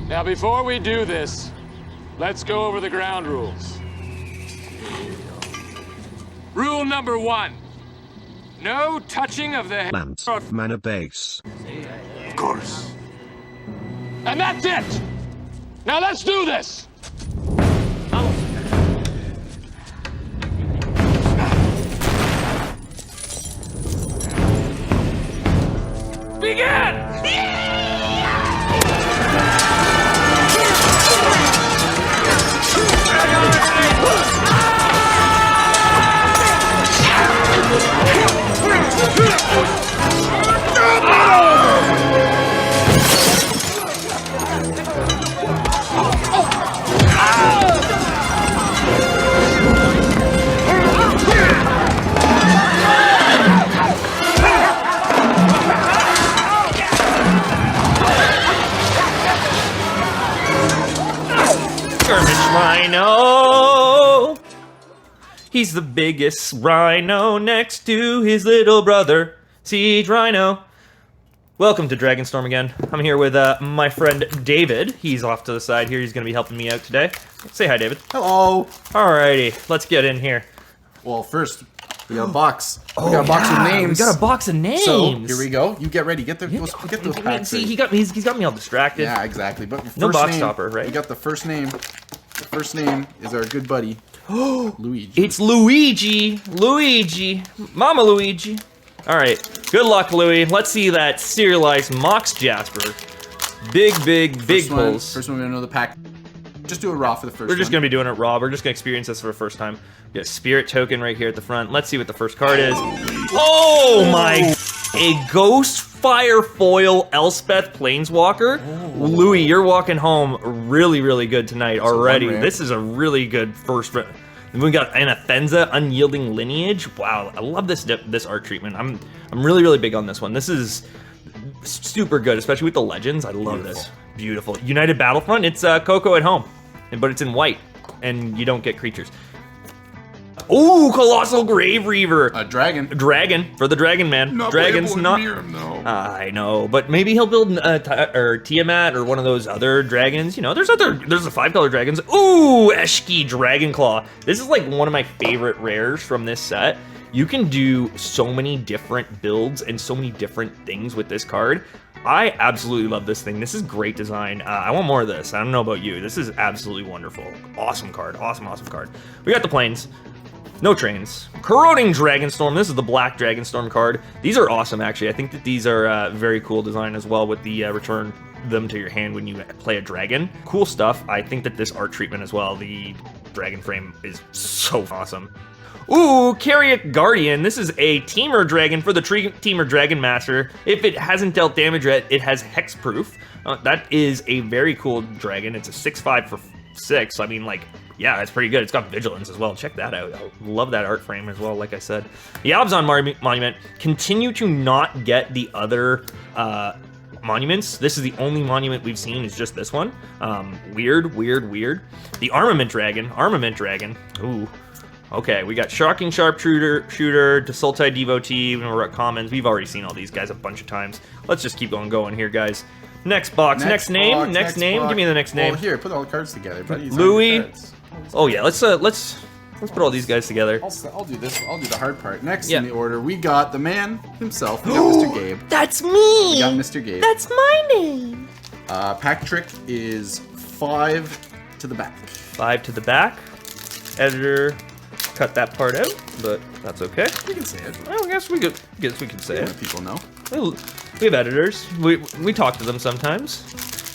Now, before we do this, let's go over the ground rules. Rule number 1. No touching of the Lamps, mana base. Of course. And that's it! Now let's do this! Begin! Rhino! He's the biggest rhino next to his little brother, Siege Rhino. Welcome to Dragonstorm again. I'm here with my friend David. He's off to the side here. He's going to be helping me out today. Say hi, David. Hello. Alrighty, let's get in here. Well, first, we got a box. We got a box of names. We got a box of names. So, here we go. You get ready. Get those packs See, ready. he's got me all distracted. Yeah, exactly. But first No box name, stopper, right? We got the first name. The first name is our good buddy, Luigi. It's Luigi. Luigi. Mama Luigi. Alright, good luck, Louie. Let's see that serialized Mox Jasper. Big pulls. First one, we're going to know the pack. Just do it raw for the first We're just one. going to be doing it raw. We're just going to experience this for the first time. We got a spirit token right here at the front. Let's see what the first card is. Oh my... A Ghostfire foil Elspeth Planeswalker. Oh. Louie, you're walking home really good tonight already. This is a really good first... We got Anathenza, Unyielding Lineage. Wow, I love this art treatment. I'm really big on this one. This is super good, especially with the legends. I love this. Beautiful. United Battlefront. It's Coco at home, but it's in white, and you don't get creatures. Ooh, Colossal Grave Reaver. A dragon. Dragon for the Dragon Man. Not Dragon's not. No. I know, but maybe he'll build or Tiamat or one of those other dragons. You know, there's the 5-color dragons. Ooh, Eshki Dragonclaw. This is like one of my favorite rares from this set. You can do so many different builds and so many different things with this card. I absolutely love this thing. This is great design. I want more of this. I don't know about you. This is absolutely wonderful. Awesome card. Awesome card. We got the planes. No trains. Corroding Dragonstorm. This is the black Dragonstorm card. These are awesome, actually. I think that these are very cool design as well with the return them to your hand when you play a dragon. Cool stuff. I think that this art treatment as well, the dragon frame, is so awesome. Ooh, Carriot Guardian. This is a Teamer Dragon for the Teamer Dragon Master. If it hasn't dealt damage yet, it has Hexproof. That is a very cool dragon. It's a 6/5 for 6. I mean, like, yeah, it's pretty good. It's got Vigilance as well. Check that out. I love that art frame as well, like I said. The Abzan Monument. Continue to not get the other monuments. This is the only monument we've seen, is just this one. Weird. The Armament Dragon. Ooh. Okay, we got Shocking Sharpshooter, Desultai Devotee, we're at commons. We've already seen all these guys a bunch of times. Let's just keep going here, guys. Next box, next name. Box. Give me the next name. Well, here, put all the cards together. Louis. Oh yeah, let's put all these guys together. I'll do this. I'll do the hard part. Next in the order, we got the man himself. We got Mr. Gabe. That's me. We got Mr. Gabe. That's my name. Pack trick is 5 to the back. 5 to the back. Editor. Cut that part out, but that's okay. We can say it. Well, I guess we could say it. People know. We have editors. We talk to them sometimes.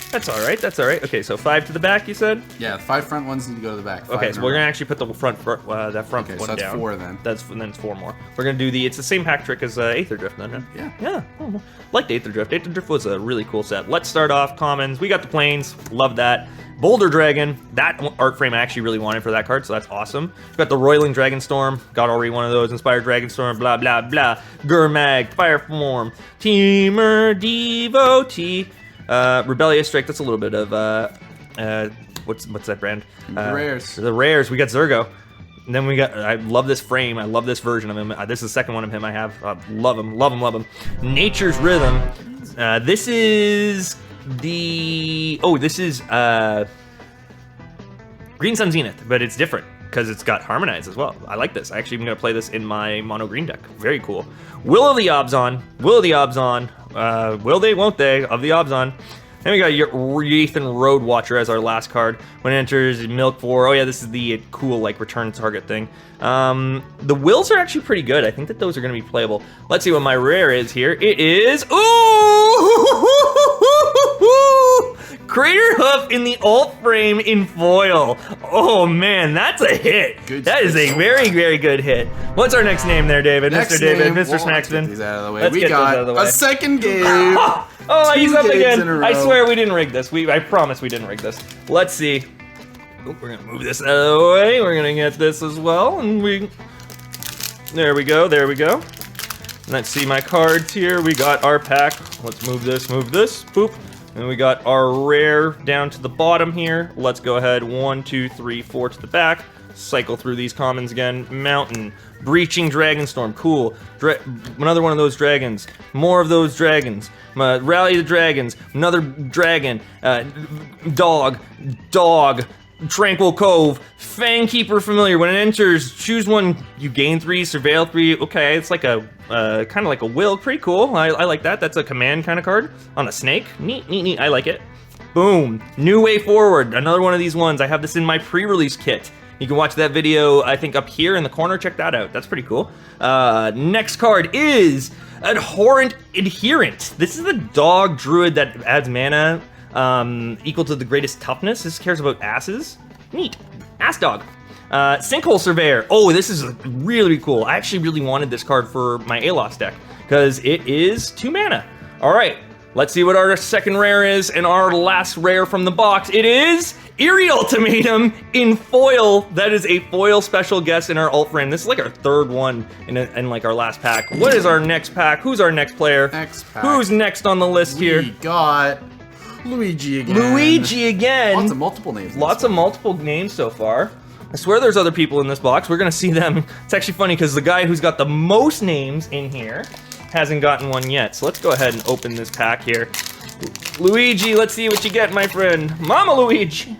That's all right. Okay, so 5 to the back, you said? Yeah, 5 front ones need to go to the back. Okay, so we're gonna actually put the front one so that's down. 4 then. Then it's 4 more. We're gonna do it's the same pack trick as Aether Drift then. Huh? Yeah. Oh, liked Aether Drift. Aether Drift was a really cool set. Let's start off commons. We got the planes. Love that. Boulder Dragon, that art frame I actually really wanted for that card, so that's awesome. We've got the Roiling Dragonstorm, got already one of those. Inspired Dragonstorm, blah, blah, blah. Gurmag, Fireform, Teamer, Devotee, Rebellious Strike, that's a little bit of, what's that brand? The rares. The rares, we got Zergo. And then we got, I love this frame. I love this version of him. This is the second one of him I have. Love him, love him, love him. Nature's Rhythm. This is the, this is Green Sun Zenith, but it's different because it's got Harmonized as well. I like this. I actually am going to play this in my mono green deck. Very cool. Will of the Obzon. Will of the Obzon. Will they, won't they, of the Obzon. Then we got your Ethan Road Watcher as our last card. When it enters Milk 4, oh yeah, this is the cool, like, return target thing. The wills are actually pretty good. I think that those are going to be playable. Let's see what my rare is here. It is, ooh! CRATERHOOF in the alt frame in foil. Oh man, that's a hit. That is a very, very good hit. What's our next name there, David? Next Mr. David, name, Mr. Smacksvin. These out of the way. Let's we get got those out of the way. a second Gabe. Oh, he's up Gabes again. in a row. I swear we didn't rig this. I promise we didn't rig this. Let's see. Oh, we're gonna move this out of the way. We're gonna get this as well, and there we go, there we go. Let's see my cards here. We got our pack. Let's move this, boop. And we got our rare down to the bottom here. Let's go ahead, 1, 2, 3, 4 to the back. Cycle through these commons again. Mountain, Breaching Dragonstorm, cool. Another one of those dragons. More of those dragons. Rally the Dragons, another dragon. Dog, Tranquil Cove, Fangkeeper Familiar. When it enters, choose one, you gain 3, surveil 3. Okay, it's like a, kind of like a will. Pretty cool. I like that. That's a command kind of card on a snake. Neat, neat, neat. I like it. Boom. New Way Forward. Another one of these ones. I have this in my pre-release kit. You can watch that video, I think, up here in the corner. Check that out. That's pretty cool. Next card is Abhorrent Adherent. This is the dog druid that adds mana equal to the greatest toughness. This cares about asses. Neat. Ass dog. Sinkhole Surveyor. Oh, this is really cool. I actually really wanted this card for my Alos deck because it is 2 mana. All right, let's see what our second rare is and our last rare from the box. It is Eerie Ultimatum in foil. That is a foil special guest in our alt frame. This is like our third one in like our last pack. What is our next pack? Who's our next player? Next pack. Who's next on the list here? We got Luigi again. Luigi again. Lots of multiple names. Lots of multiple names so far. I swear there's other people in this box. We're gonna see them. It's actually funny because the guy who's got the most names in here hasn't gotten one yet. So let's go ahead and open this pack here. Luigi, let's see what you get, my friend. Mama Luigi.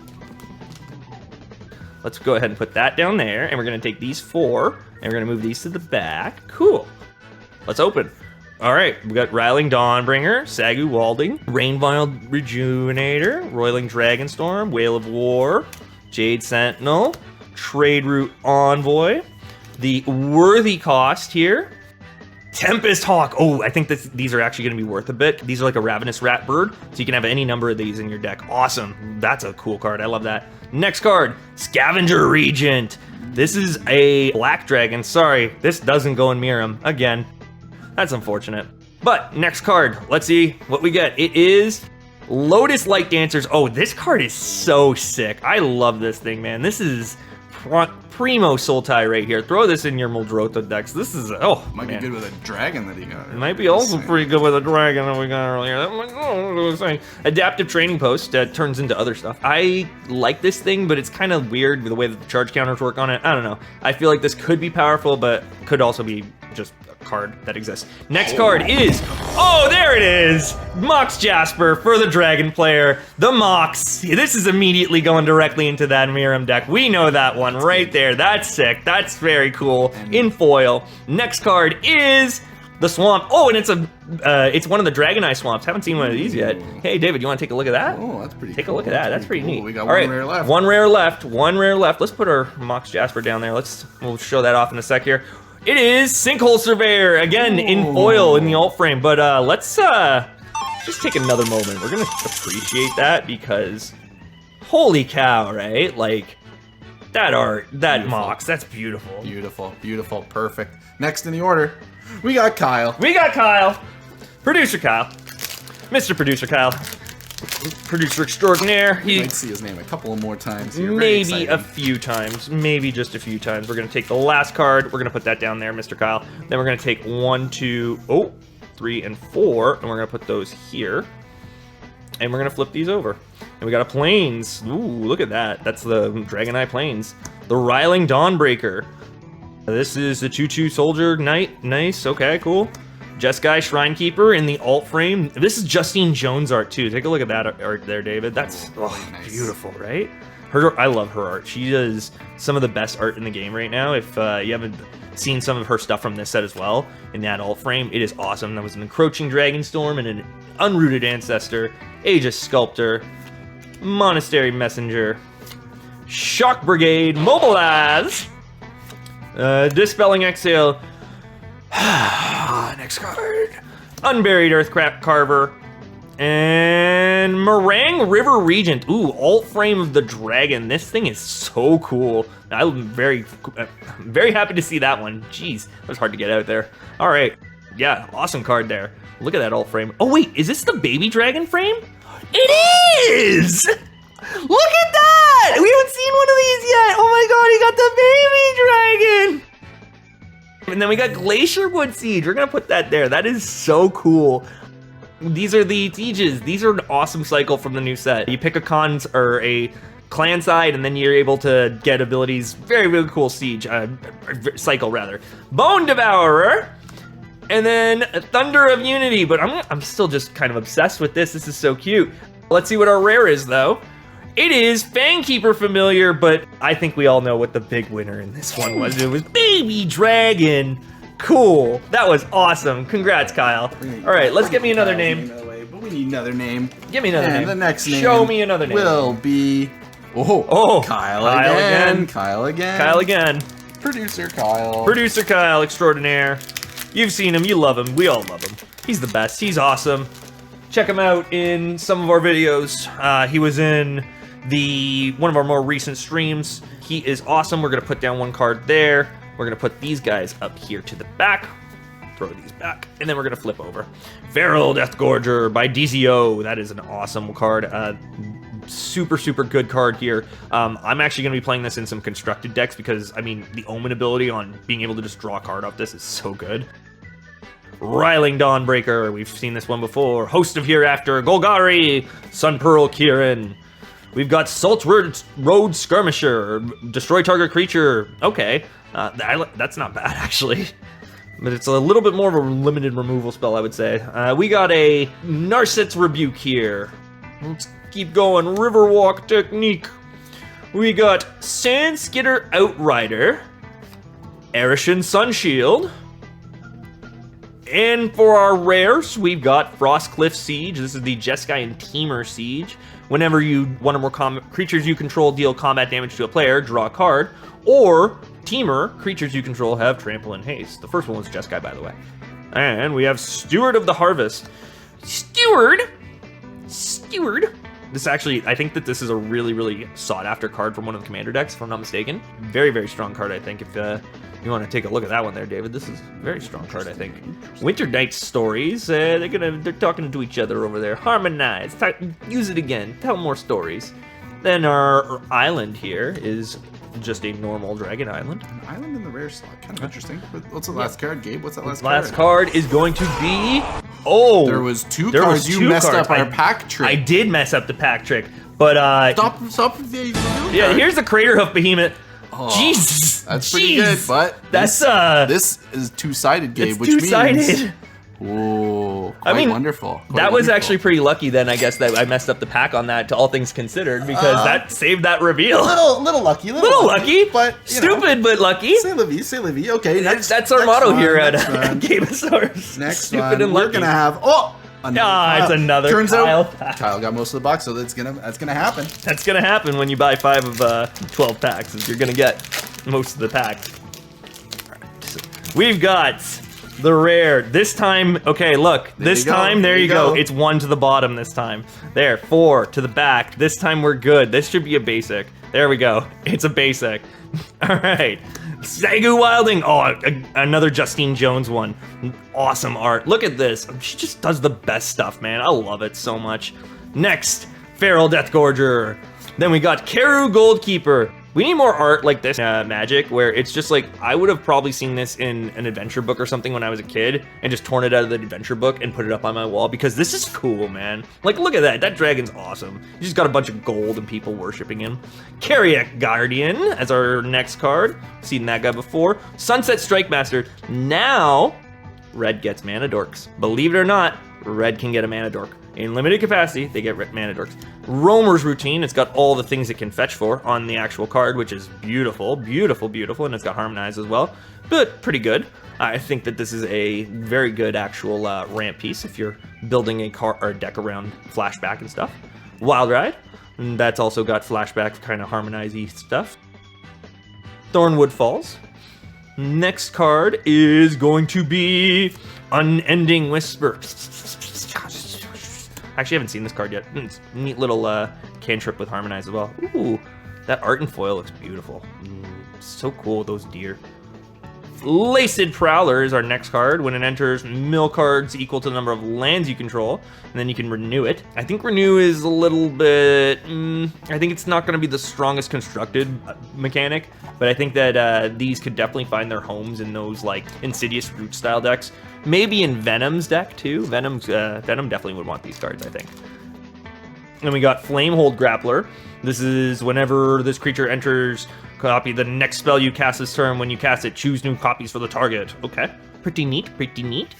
Let's go ahead and put that down there, and we're gonna take these 4, and we're gonna move these to the back. Cool. Let's open. All right, we got Riling Dawnbringer, Sagu Walding, Rainvild Rejuvenator, Roiling Dragonstorm, Whale of War, Jade Sentinel, Trade Route Envoy, the worthy cost here, Tempest Hawk. Oh, I think these are actually going to be worth a bit. These are like a Ravenous Rat Bird, so you can have any number of these in your deck. Awesome. That's a cool card. I love that. Next card, Scavenger Regent. This is a black dragon. Sorry, this doesn't go in Miram. Again, that's unfortunate. But next card, let's see what we get. It is Lotus Light Dancers. Oh, this card is so sick. I love this thing, man. This is primo Sultai right here. Throw this in your Muldrotha decks. This is, oh, Might be good with a dragon that he got. It might be also pretty good with a dragon that we got earlier. I'm like, oh, what was I saying? Adaptive Training Post turns into other stuff. I like this thing, but it's kind of weird with the way that the charge counters work on it. I don't know. I feel like this could be powerful, but could also be just a card that exists. Next card is, oh, there it is! Mox Jasper for the dragon player. The Mox. This is immediately going directly into that Miram deck. We know that one right there. That's sick. That's very cool. In foil. Next card is the Swamp. Oh, and it's one of the Dragon Eye Swamps. Haven't seen one of these yet. Hey, David, you want to take a look at that? Oh, that's pretty Take cool. a look at that. That's pretty neat. We got All one rare left. One rare left. One rare left. Let's put our Mox Jasper down there. We'll show that off in a sec here. It is Sinkhole Surveyor, again, in foil in the alt frame. But let's just take another moment. We're going to appreciate that because, holy cow, right? Like, that art, that beautiful. Mox, that's beautiful. Beautiful, beautiful, perfect. Next in the order, we got Kyle. We got Kyle. Producer Kyle. Mr. Producer Kyle. Producer extraordinaire. You might see his name a couple more times here. Maybe a few times. Maybe just a few times. We're going to take the last card. We're going to put that down there, Mr. Kyle. Then we're going to take 1, 2, 3, and 4. And we're going to put those here. And we're going to flip these over. And we got a Plains. Ooh, look at that. That's the Dragon Eye Plains. The Riling Dawnbreaker. This is the Choo-Choo Soldier Knight. Nice, okay, cool. Jeskai Shrinekeeper in the alt frame. This is Justine Jones art too. Take a look at that art there, David. That's nice. Beautiful, right? I love her art. She does some of the best art in the game right now. If you haven't seen some of her stuff from this set as well, in that alt frame, it is awesome. That was an Encroaching Dragonstorm and an Unrooted Ancestor, Aegis Sculptor, Monastery Messenger, Shock Brigade, Mobilize, Dispelling Exhale, next card, Unburied Earthcraft Carver, and Meringue River Regent. Ooh, alt frame of the dragon. This thing is so cool. I'm very happy to see that one. Jeez, that was hard to get out there. All right, yeah, awesome card there. Look at that alt frame. Oh wait, is this the baby dragon frame? It is! Look at that! We haven't seen one of these yet. Oh my god, he got the baby dragon! And then we got Glacierwood Siege. We're gonna put that there. That is so cool. These are the sieges. These are an awesome cycle from the new set. You pick a clan side, and then you're able to get abilities. Very, very cool siege, cycle rather. Bone Devourer, and then Thunder of Unity. But I'm still just kind of obsessed with this. This is so cute. Let's see what our rare is though. It is Fangkeeper Familiar, but I think we all know what the big winner in this one was. It was Baby Dragon. Cool. That was awesome. Congrats, Kyle. All right, let's get me another name. But we need another name. Give me another name. And the next name. Show me another name. Will be. Kyle again. Kyle again. Kyle again. Producer Kyle. Producer Kyle extraordinaire. You've seen him. You love him. We all love him. He's the best. He's awesome. Check him out in some of our videos. He was in one of our more recent streams. He is awesome. We're gonna put down one card there. We're gonna put these guys up here to the back. Throw these back, and then we're gonna flip over. Feral Deathgorger by DZO. That is an awesome card. Super, super good card here. I'm actually gonna be playing this in some constructed decks because, I mean, the Omen ability on being able to just draw a card off this is so good. Riling Dawnbreaker. We've seen this one before. Host of Hereafter. Golgari. Sunpearl Kieran. We've got Salt Road Skirmisher. Destroy target creature. Okay. That's not bad, actually. But it's a little bit more of a limited removal spell, I would say. We got a Narset's Rebuke here. Let's keep going. Riverwalk Technique. We got Sandskitter Outrider. Erishan Sunshield. And for our rares, we've got Frostcliff Siege. This is the Jeskai and Teamer Siege. Whenever one or more creatures you control deal combat damage to a player, draw a card. Or Teamer, creatures you control have Trample and Haste. The first one was Jeskai, by the way. And we have Steward of the Harvest. Steward. This actually, I think that this is a really, really sought after card from one of the commander decks, if I'm not mistaken. Very, very strong card, I think, if you want to take a look at that one there, David. This is a very strong card, I think. Winter Night Stories. They're talking to each other over there. Harmonize. Use it again. Tell more stories. Then our island here is just a normal dragon island. An island in the rare slot. Kind of interesting. What's the last card, Gabe? What's that last card? card? Last card is going to be... Oh! There was two cards. You messed up our pack trick. I did mess up the pack trick, but... Stop. Yeah, here's the Craterhoof Behemoth. Oh, Jesus! That's pretty good, but this is two-sided, Gabe, which means... Whoa, quite wonderful. That was actually pretty lucky then, I guess, that I messed up the pack on that, to all things considered, because that saved that reveal. Little lucky, but stupid, but lucky. C'est la vie. Okay, that's our motto here at Game of Stars. Next stupid one, we're gonna have it's another. Turns Kyle. out Kyle got most of the box, so that's gonna happen. That's gonna happen when you buy 5 of 12 packs. Is you're gonna get most of the packs. We've got the rare. This time, okay, look. There you go. It's 1 to the bottom this time. There, 4 to the back. This time we're good. This should be a basic. There we go. It's a basic. All right. Sagu Wilding. Oh, another Justine Jones one. Awesome art. Look at this. She just does the best stuff, man. I love it so much. Next, Feral Deathgorger. Then we got Keru Goldkeeper. We need more art like this Magic, where it's just like, I would have probably seen this in an adventure book or something when I was a kid and just torn it out of the adventure book and put it up on my wall, because this is cool, man. Like, look at that. That dragon's awesome. He's just got a bunch of gold and people worshiping him. Carriac Guardian as our next card. Seen that guy before. Sunset Strike Master. Now, red gets mana dorks. Believe it or not, red can get a mana dork. In limited capacity, they get mana dorks. Roamer's Routine, it's got all the things it can fetch for on the actual card, which is beautiful, beautiful, beautiful, and it's got Harmonize as well, but pretty good. I think that this is a very good actual ramp piece if you're building a car or a deck around flashback and stuff. Wild Ride, and that's also got flashback kind of Harmonize-y stuff. Thornwood Falls. Next card is going to be Unending Whisper. Actually, I haven't seen this card yet. It's a neat little cantrip with Harmonize as well. Ooh, that art and foil looks beautiful. So cool, those deer. Laced Prowler is our next card. When it enters, mill cards equal to the number of lands you control, and then you can renew it. I think renew is a little bit... I think it's not going to be the strongest constructed mechanic, but I think that these could definitely find their homes in those like Insidious Root style decks. Maybe in Venom's deck too. Venom definitely would want these cards, I think. Then we got Flamehold Grappler. This is whenever this creature enters, copy the next spell you cast this turn. When you cast it, choose new copies for the target. Okay, pretty neat, pretty neat.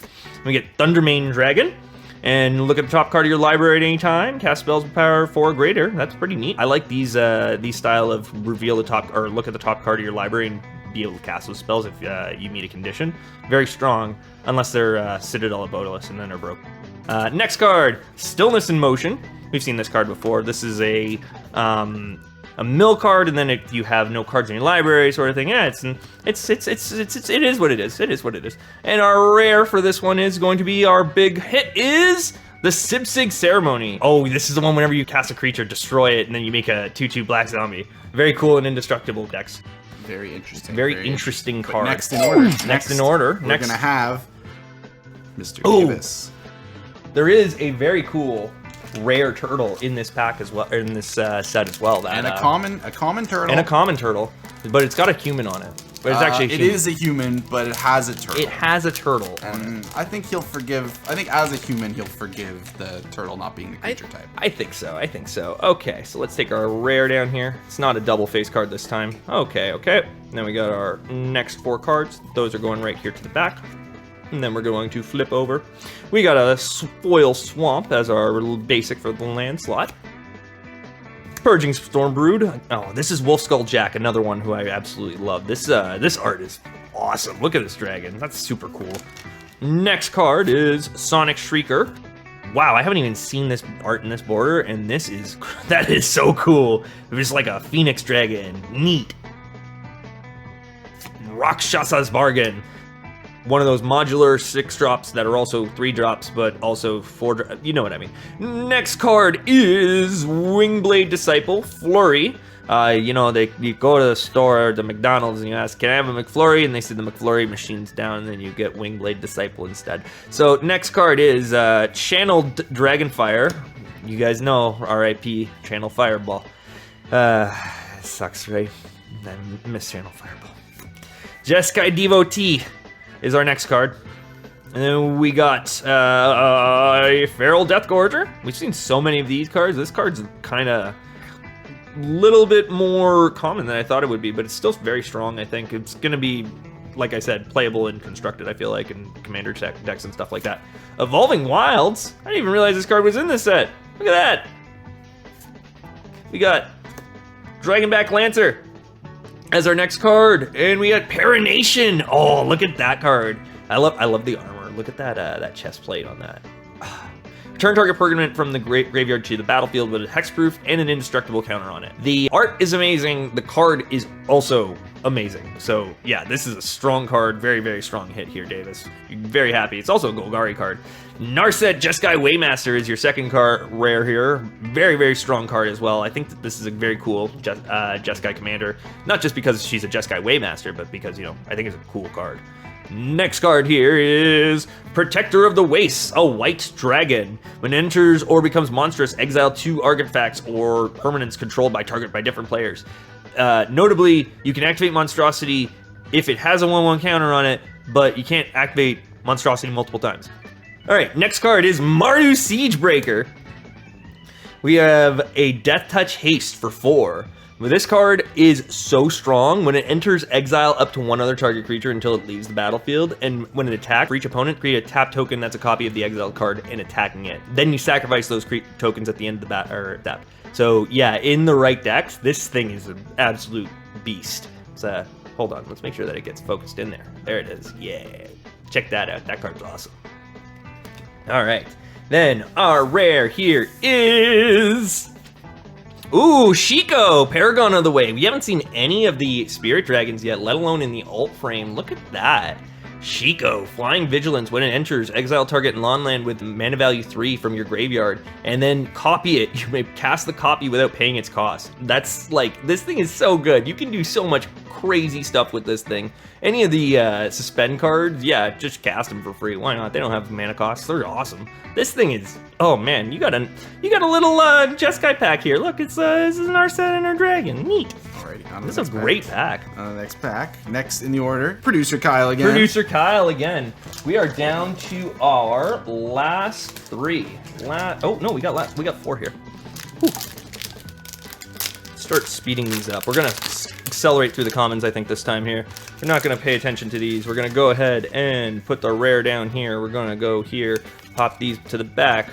We get Thundermane Dragon. And look at the top card of your library at any time. Cast spells with power 4 or greater. That's pretty neat. I like these style of reveal the top, or look at the top card of your library and be able to cast those spells if you meet a condition. Very strong, unless they're Citadel of Bodilus, and then they're broke. Next card, Stillness in Motion. We've seen this card before. This is a mill card, and then if you have no cards in your library, sort of thing. Yeah, it is what it is. It is what it is. And our rare for this one is going to be our big hit is the Sibsig Ceremony. Oh, this is the one whenever you cast a creature, destroy it, and then you make a 2/2 black zombie. Very cool and indestructible decks. Very interesting. Very interesting card. Next in order. Next in order. We're gonna have Mr. Davis. There is a very cool rare turtle in this pack as well, in this set as well. That, and a common turtle. And a common turtle, but it's got a human on it. But it's actually a human. It is a human, but it has a turtle. It has a turtle. And I think he'll forgive. I think as a human, he'll forgive the turtle not being the creature type. I think so. I think so. Okay, so let's take our rare down here. It's not a double face card this time. Okay. Then we got our next 4 cards. Those are going right here to the back. And then we're going to flip over. We got a Spoil Swamp as our little basic for the land slot. Purging Stormbrood. Oh, this is Wolfskull Jack, another one who I absolutely love. This art is awesome. Look at this dragon. That's super cool. Next card is Sonic Shrieker. Wow, I haven't even seen this art in this border, and that is so cool. It's like a Phoenix Dragon. Neat. Rakshasa's Bargain. One of those modular 6-drops that are also 3-drops, but also 4 you know what I mean. Next card is Wingblade Disciple, Flurry. You go to the store, the McDonald's, and you ask, can I have a McFlurry? And they say the McFlurry machine's down, and then you get Wingblade Disciple instead. So next card is Channeled Dragonfire. You guys know, RIP, Channel Fireball. Sucks, right? I miss Channel Fireball. Jeskai Devotee is our next card. And then we got Feral Deathgorger. We've seen so many of these cards. This card's kind of a little bit more common than I thought it would be, but it's still very strong, I think. It's going to be, like I said, playable and constructed, I feel like, in Commander decks and stuff like that. Evolving Wilds. I didn't even realize this card was in this set. Look at that. We got Dragonback Lancer as our next card, and we got Parination. Oh, look at that card. I love the armor. Look at that chest plate on that. Return target permanent from the graveyard to the battlefield with a hexproof and an indestructible counter on it. The art is amazing. The card is also amazing. So yeah, this is a strong card. Very, very strong hit here, Davis. You're very happy. It's also a Golgari card. Narset Jeskai Waymaster is your second card rare here. Very, very strong card as well. I think that this is a very cool Jeskai commander. Not just because she's a Jeskai Waymaster, but because, I think it's a cool card. Next card here is Protector of the Wastes, a white dragon. When it enters or becomes monstrous, exile 2 artifacts or permanents controlled by different players. Notably, you can activate Monstrosity if it has a 1/1 counter on it, but you can't activate Monstrosity multiple times. All right, next card is Mardu Siegebreaker. We have a Death Touch Haste for 4. This card is so strong. When it enters, exile up to 1 other target creature until it leaves the battlefield. And when it attacks, for each opponent, create a tap token that's a copy of the exiled card and attacking it. Then you sacrifice those tokens at the end of the tap. So yeah, in the right decks, this thing is an absolute beast. So hold on, let's make sure that it gets focused in there. There it is. Yeah, check that out. That card's awesome. All right, then our rare here is... Ooh, Shiko, Paragon of the Wave. We haven't seen any of the Spirit Dragons yet, let alone in the alt frame. Look at that. Shiko, Flying Vigilance. When it enters, exile target non-land with mana value 3 from your graveyard, and then copy it. You may cast the copy without paying its cost. That's like, this thing is so good. You can do so much crazy stuff with this thing. Any of the suspend cards, yeah, just cast them for free. Why not? They don't have mana costs. They're awesome. This thing is, oh man, you got a little Jeskai pack here. Look, it's this is an Arset and our Dragon. Neat. Alrighty, this is a great pack. On the next pack. Next in the order, Producer Kyle again. Producer Kyle again. We are down to our last 3. Oh no, we got 4 here. Whew. Start speeding these up. We're gonna accelerate through the commons, I think, this time here. We're not gonna pay attention to these. We're gonna go ahead and put the rare down here. We're gonna go here, pop these to the back.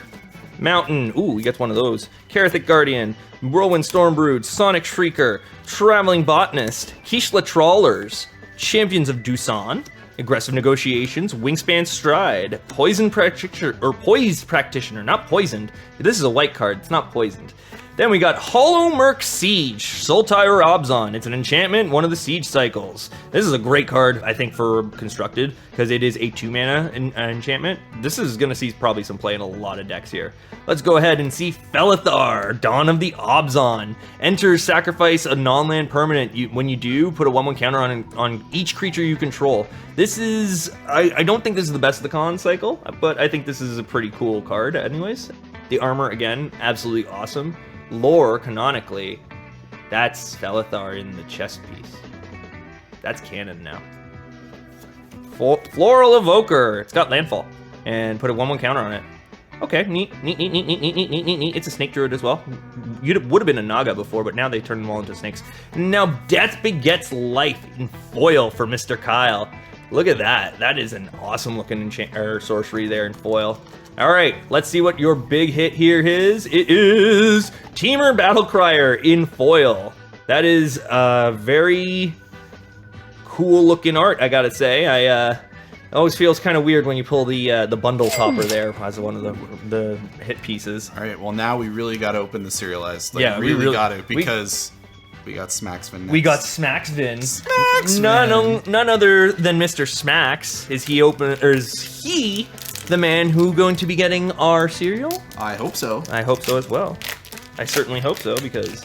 Mountain, ooh, we get one of those. Carathic Guardian, Whirlwind Stormbrood, Sonic Shrieker, Traveling Botanist, Kishla Trawlers, Champions of Doosan, Aggressive Negotiations, Wingspan Stride, Poison Practitioner, or Poise Practitioner, not poisoned. This is a white card, it's not poisoned. Then we got Hollow Merc Siege, Sultai Obzon. It's an enchantment, one of the siege cycles. This is a great card, I think, for Constructed, because it is a 2-mana enchantment. This is going to see probably some play in a lot of decks here. Let's go ahead and see Felithar, Dawn of the Obzon. Enter, sacrifice a non-land permanent. When you do, put a 1/1 counter on each creature you control. This is, I don't think this is the best of the con cycle, but I think this is a pretty cool card anyways. The armor, again, absolutely awesome. Lore, canonically, that's Felithar in the chest piece. That's canon now. Floral Evoker. It's got landfall. And put a 1/1 counter on it. Okay, neat. It's a snake druid as well. Would have been a Naga before, but now they turn them all into snakes. Now Death Begets Life in foil for Mr. Kyle. Look at that. That is an awesome looking sorcery there in foil. All right, let's see what your big hit here is. It is Teamer Battlecrier in foil. That is very cool looking art, I gotta say. It always feels kind of weird when you pull the bundle topper there as one of the hit pieces. All right, well now we really got to open the serialized. Like, yeah, we really got to, because we got Smacksvin next. We got Smacksvin. None other than Mr. Smacks. Is he the man who going to be getting our cereal? I hope so. I hope so as well. I certainly hope so, because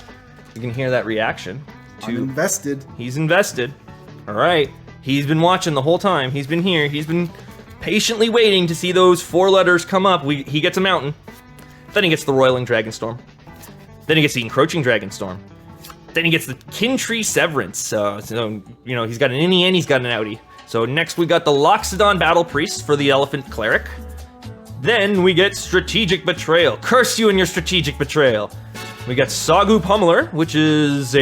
you can hear that reaction. I'm invested. He's invested. All right. He's been watching the whole time. He's been here. He's been patiently waiting to see those 4 letters come up. He gets a mountain. Then he gets the Roiling Dragonstorm. Then he gets the Encroaching Dragonstorm. Then he gets the Kintree Severance. So you know, he's got an innie and he's got an outie. So next we got the Loxodon Battle Priest for the Elephant Cleric. Then we get Strategic Betrayal. Curse you and your Strategic Betrayal. We got Sagu Pummeler, which is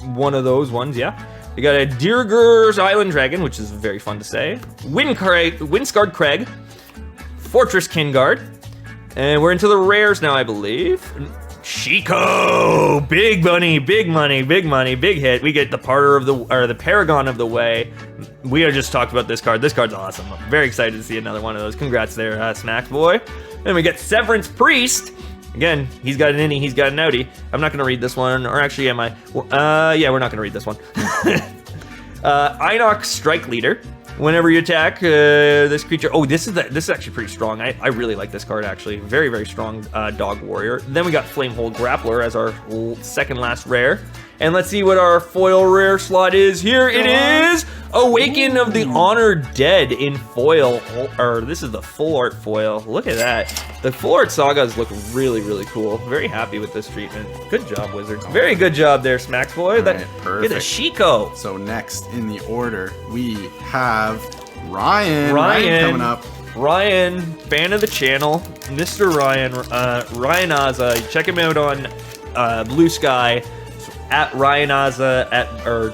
one of those ones, yeah. We got a Dirger's Island Dragon, which is very fun to say. Windscarred Craig. Fortress Kingguard. And we're into the rares now, I believe. Shiko! Big money, big money, big money, big hit. We get the the Paragon of the Way. We just talked about this card. This card's awesome. I'm very excited to see another one of those. Congrats there, Smacks Boy. Then we get Severance Priest. Again, he's got an innie, he's got an outie. I'm not gonna read this one, or actually am I? Yeah, we're not gonna read this one. Inox Strike Leader. Whenever you attack this creature, this is actually pretty strong. I really like this card, actually. Very, very strong dog warrior. Then we got Flamehold Grappler as our second last rare. And let's see what our foil rare slot is. Here it is, Awaken of the Honored Dead in foil, or this is the full art foil. Look at that. The full art sagas look really, really cool. Very happy with this treatment. Good job, Wizards. Very good job there, Smacks Boy. Right, perfect. Get a Chico. So next in the order, we have Ryan. Ryan coming up. Ryan, fan of the channel, Mr. Ryan, Ryan Aza. Check him out on Blue Sky, at Ryan Aza, or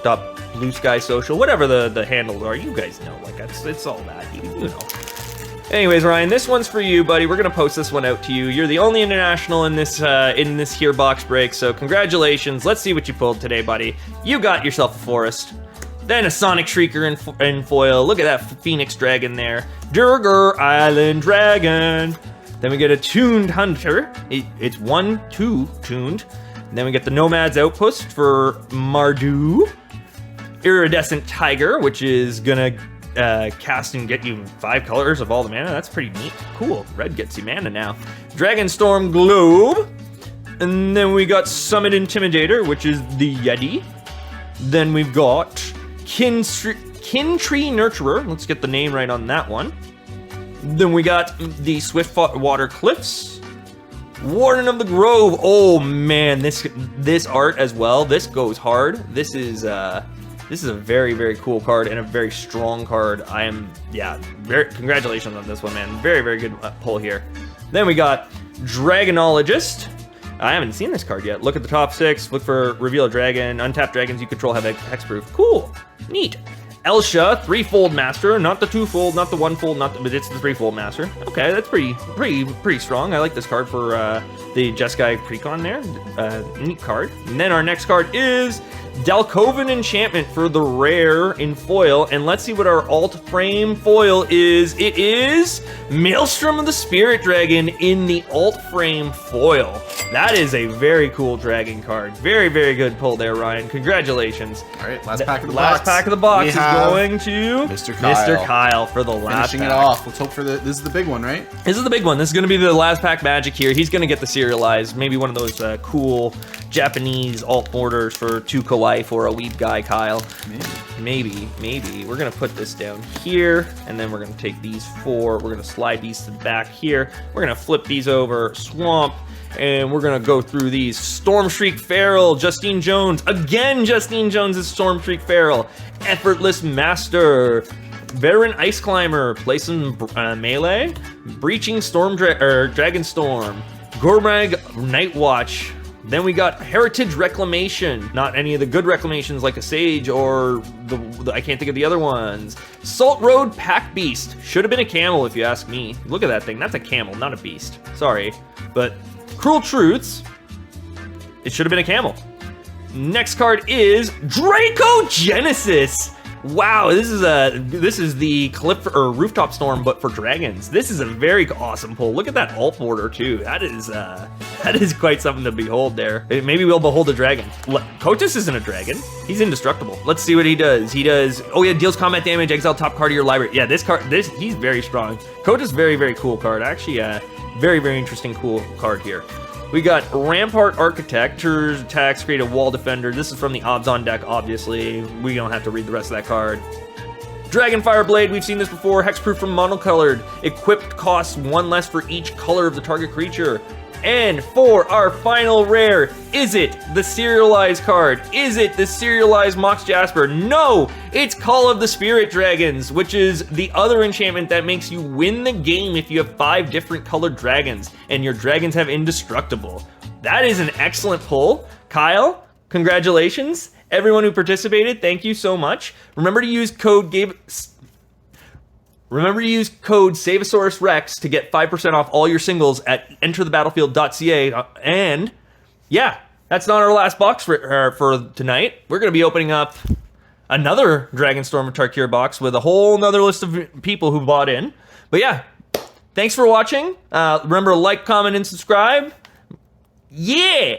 Blue Sky Social, whatever the handles are. You guys know, like it's all that, you know. Anyways, Ryan, this one's for you, buddy. We're gonna post this one out to you. You're the only international in this here box break, so congratulations. Let's see what you pulled today, buddy. You got yourself a Forest. Then a Sonic Shrieker in foil. Look at that Phoenix Dragon there. Durgar Island Dragon. Then we get a Tuned Hunter. It's 1/2 tuned. And then we get the Nomad's Outpost for Mardu. Iridescent Tiger, which is gonna cast and get you 5 colors of all the mana. That's pretty neat. Cool. Red gets you mana now. Dragonstorm Globe. And then we got Summit Intimidator, which is the Yeti. Then we've got Kin Tree Nurturer. Let's get the name right on that one. Then we got the Swiftwater Cliffs. Warden of the Grove. Oh man, this art as well. This goes hard. This is a very, very cool card and a very strong card. Congratulations on this one, man. Very, very good pull here. Then we got Dragonologist. I haven't seen this card yet. Look at the top 6. Look for Reveal a Dragon. Untapped dragons you control have hexproof. Cool. Neat. Elsha, 3-fold master. Not the 2-fold, not the 1-fold, but it's the 3-fold master. Okay, that's pretty strong. I like this card for the Jeskai Precon there. Neat card. And then our next card is Dalkovan Enchantment for the rare in foil. And let's see what our alt frame foil is. It is Maelstrom of the Spirit Dragon in the alt frame foil. That is a very cool dragon card. Very, very good pull there, Ryan. Congratulations. All right, last pack of the box. Last pack of the box is going to Mr. Kyle. Mr. Kyle for the last Finishing it off. Let's hope for this is the big one, right? This is the big one. This is going to be the last pack magic here. He's going to get the serialized. Maybe one of those cool Japanese alt borders for 2 kawaii for a weeb guy, Kyle. Maybe. We're going to put this down here, and then we're going to take these 4. We're going to slide these to the back here. We're going to flip these over, Swamp, and we're going to go through these. Stormshriek Feral, Justine Jones. Again, Justine Jones is Stormshriek Feral. Effortless Master. Veteran Ice Climber, play some melee. Breaching Dragonstorm. Gormag Nightwatch. Then we got Heritage Reclamation. Not any of the good reclamations like a Sage or I can't think of the other ones. Salt Road Pack Beast. Should have been a camel if you ask me. Look at that thing. That's a camel, not a beast. Sorry. But Cruel Truths. It should have been a camel. Next card is Draco Genesis. Wow, this is the Cliff or Rooftop Storm, but for dragons. This is a very awesome pull. Look at that alt border too. That is quite something to behold there. Maybe we'll behold a dragon. Kotus isn't a dragon. He's indestructible. Let's see what he does. He does. Oh yeah, deals combat damage. Exile top card of your library. Yeah, he's very strong. Kotus, very, very cool card. Actually, very, very interesting, cool card here. We got Rampart Architect, attacks, create a wall defender. This is from the Obzon deck, obviously. We don't have to read the rest of that card. Dragonfire Blade, we've seen this before. Hexproof from monocolored. Equipped costs 1 less for each color of the target creature. And for our final rare, is it the serialized card? Is it the serialized Mox Jasper? No, it's Call of the Spirit Dragons, which is the other enchantment that makes you win the game if you have 5 different colored dragons and your dragons have indestructible. That is an excellent pull. Kyle, congratulations. Everyone who participated, thank you so much. Remember to use code Savasaurus Rex to get 5% off all your singles at enterthebattlefield.ca. And yeah, that's not our last box for tonight. We're going to be opening up another Dragonstorm Tarkir box with a whole nother list of people who bought in. But yeah, thanks for watching. Remember to like, comment, and subscribe. Yeah!